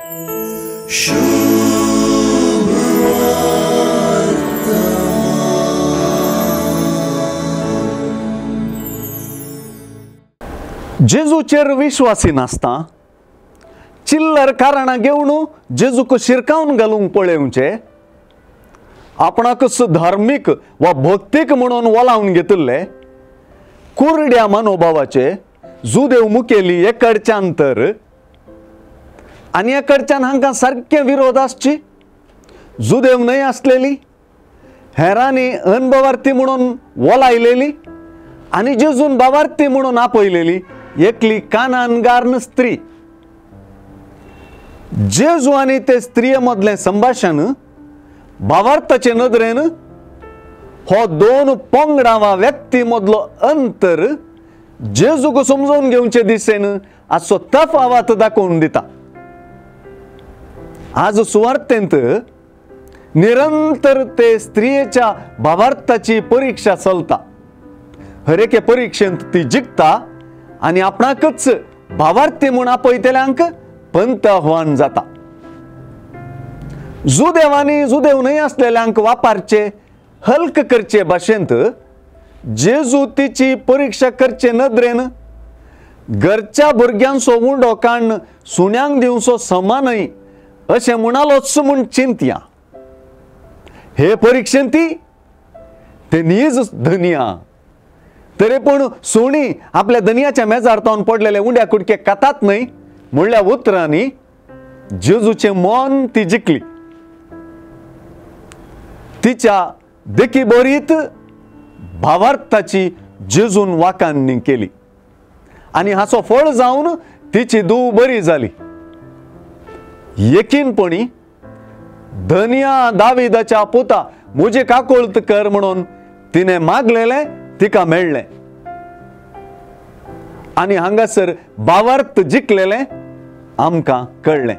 जेजूचेर विश्वासी नासता चिल्लर कारणां घेवन जेजूक शिरकावन घालूंक पळेवचे, आपणाक धार्मीक वा भक्तीक म्हणून वलावन घेतिल्ले कुरड्या मनोभावाचे जुदेव मुखेली एकडच्यान तर आनी एकडच्यान हांकां सारके विरोध आसची जुदेव न्हय आसलेली, हेरांनी अनभावार्थी म्हणून वलायलेली आनी जेजून भावार्थी म्हणून आपयलेली एकली कानानगार्न स्त्री. जेजू आनी ते स्त्रिये मदलें संभाशण भावार्थाचे नदरेन हो दोन पंगडा वा व्यक्ती मदलो अंतर जेजूक समजून घेवचे दिशेन असो तफावत दाखोवन दिता. आज सुवार्थेंत निरंतर ते स्त्रियेच्या भावार्थाची परीक्षा चलता. हर एके परीक्षेंत ती जिखता आनी आपणाकच भावार्थी म्हूण आपयतल्यांक पंत आव्हान जाता. जुदेवानी जुदेव न्हय आसलेल्यांक वापारचे हल्क करचे भाशेंत जेजू तिची परीक्षा करचे नदरेन घरच्या भुरग्यांचो उंडो काडून सुण्यांक दिवचो समान अशें म्हणालोच म्हूण चिंतया. हे परीक्षेंत ते नीज धनिया तरी पूण सुणी आपल्या धनियाच्या मेजार तावन पडलेले उंड्या कुडके कातात न्हय म्हणल्या उतरांनी जेजूचे मन ती जिखली. तिच्या देखी बरीत भावार्थाची जेजून वाकाणणी केली आनी हाचो फळ जावन तिची धूव बरी जाली. यकीनपणी धनिया दाविदाच्या पुता म्हजी काकुळत कर म्हणून तिने मागलेले तिका मेळ्ळें आनी हांगासर भावार्थ जिखलेले आमकां कळ्ळें.